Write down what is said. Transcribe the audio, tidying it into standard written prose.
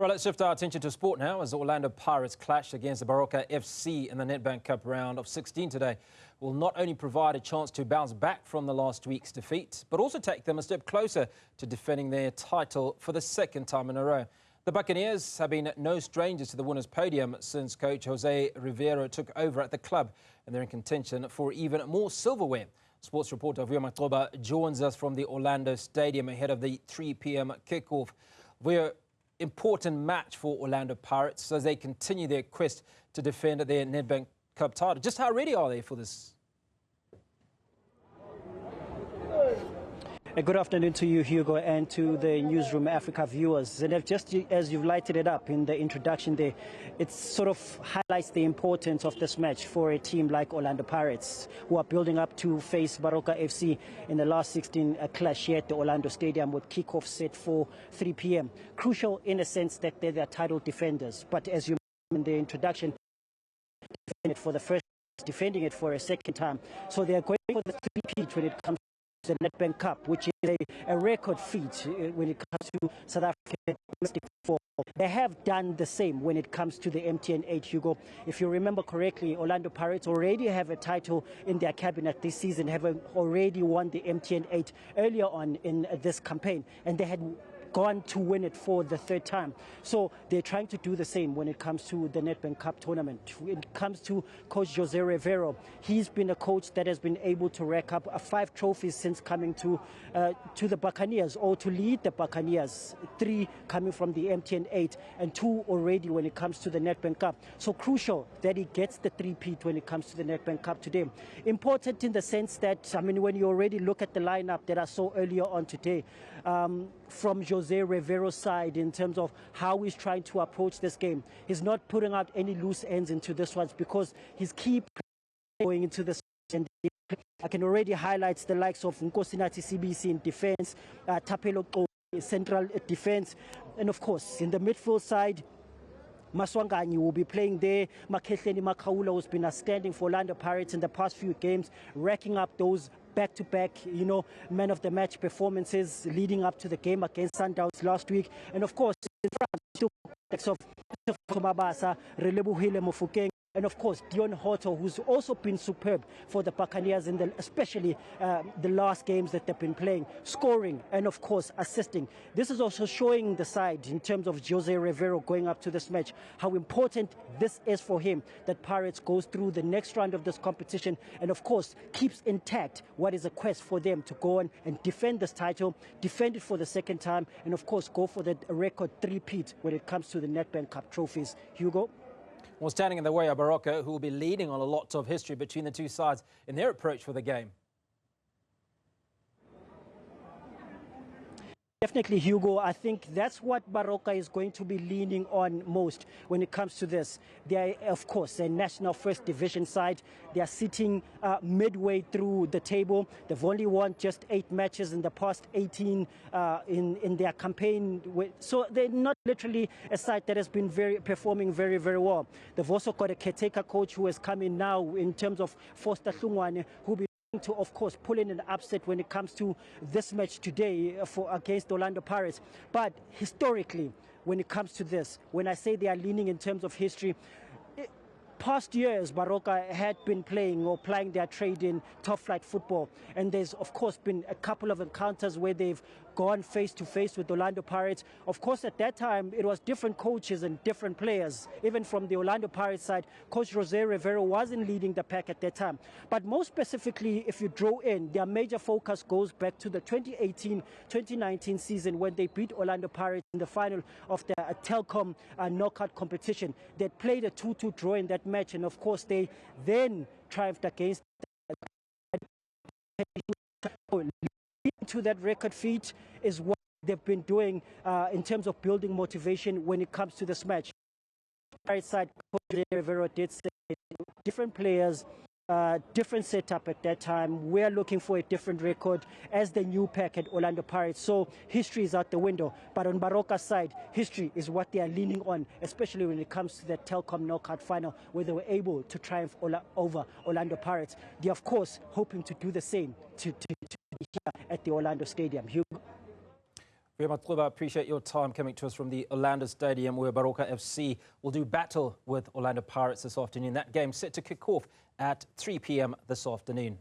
Well, let's shift our attention to sport now as the Orlando Pirates clash against the Baroka FC in the Nedbank Cup round of 16 today. Will not only provide a chance to bounce back from the last week's defeat, but also take them a step closer to defending their title for the second time in a row. The Buccaneers have been no strangers to the winners' podium since coach Jose Riveiro took over at the club, and they're in contention for even more silverware. Sports reporter Vuyo Macoba joins us from the Orlando Stadium ahead of the 3 p.m. kickoff. Vuyo, important match for Orlando Pirates as they continue their quest to defend their Nedbank Cup title. Just how ready are they for this? Good afternoon to you, Hugo, and to the Newzroom Afrika viewers. And just as you've lighted it up in the introduction there, it sort of highlights the importance of this match for a team like Orlando Pirates, who are building up to face Baroka FC in the last 16 clash here at the Orlando Stadium with kickoff set for 3 p.m. Crucial in a sense that they're the title defenders, but as you mentioned in the introduction, defending it for the first, defending it for a second time. So they're going for the three-peat when it comes the Nedbank Cup, which is a record feat when it comes to South African domestic football. They have done the same when it comes to the MTN8, Hugo. If you remember correctly, Orlando Pirates already have a title in their cabinet this season, have already won the MTN8 earlier on in this campaign, and they had gone to win it for the third time. So they're trying to do the same when it comes to the Nedbank Cup tournament. When it comes to coach Jose Riveiro, he's been a coach that has been able to rack up 5 trophies since coming to the Buccaneers, or to lead the Buccaneers, 3 coming from the MTN8 and 2 already when it comes to the Nedbank Cup. So crucial that he gets the 3-peat when it comes to the Nedbank Cup today. Important in the sense that, I mean, when you already look at the lineup that I saw earlier on today, from Jose Riveiro's side in terms of how he's trying to approach this game. He's not putting out any loose ends into this one because his key going into this. And I can already highlight the likes of Nkosinati CBC in defense, Tapelo central defense, and of course in the midfield side, Maswanganyi will be playing there. Makehleni Makaula, who's been outstanding for Orlando Pirates in the past few games, racking up those back-to-back, man of the match performances leading up to the game against Sundowns last week. And of course, in front of Mabasa, Relebuhile Mofokeng, and of course, Dion Hoto, who's also been superb for the Buccaneers in especially the last games that they've been playing, scoring and of course assisting. This is also showing the side in terms of Jose Riveiro going up to this match, how important this is for him, that Pirates goes through the next round of this competition and of course keeps intact what is a quest for them to go on and defend this title, defend it for the second time, and of course go for the record 3-peat when it comes to the Nedbank Cup trophies. Hugo? Well, standing in the way of Baroka, who will be leading on a lot of history between the two sides in their approach for the game. Definitely, Hugo. I think that's what Baroka is going to be leaning on most when it comes to this. They are, of course, a national first division side. They are sitting midway through the table. They've only won just 8 matches in the past 18 in their campaign. So they're not literally a side that has been performing very, very well. They've also got a caretaker coach who has come in now in terms of Foster Hlungwane, who will be to, of course, pull in an upset when it comes to this match today against Orlando Pirates. But historically, when it comes to this, when I say they are leaning in terms of history, past years Baroka had been playing or plying their trade in top flight football, and there's of course been a couple of encounters where they've gone face to face with Orlando Pirates. Of course, at that time it was different coaches and different players. Even from the Orlando Pirates side, coach Jose Riveiro wasn't leading the pack at that time. But most specifically, if you draw in, their major focus goes back to the 2018-2019 season when they beat Orlando Pirates in the final of the Telkom knockout competition. They played a 2-2 draw in that match, and of course they then triumphed against to that record feat is what they've been doing in terms of building motivation when it comes to this match. Right side, Coach Riveiro did say different players, different setup at that time. We're looking for a different record as the new pack at Orlando Pirates. So history is out the window. But on Baroka's side, history is what they are leaning on, especially when it comes to the Telkom knockout final, where they were able to triumph over Orlando Pirates. They're, of course, hoping to do the same to here at the Orlando Stadium. Hugo. Vuyo Macoba, appreciate your time coming to us from the Orlando Stadium, where Baroka FC will do battle with Orlando Pirates this afternoon. That game set to kick off at 3 p.m. this afternoon.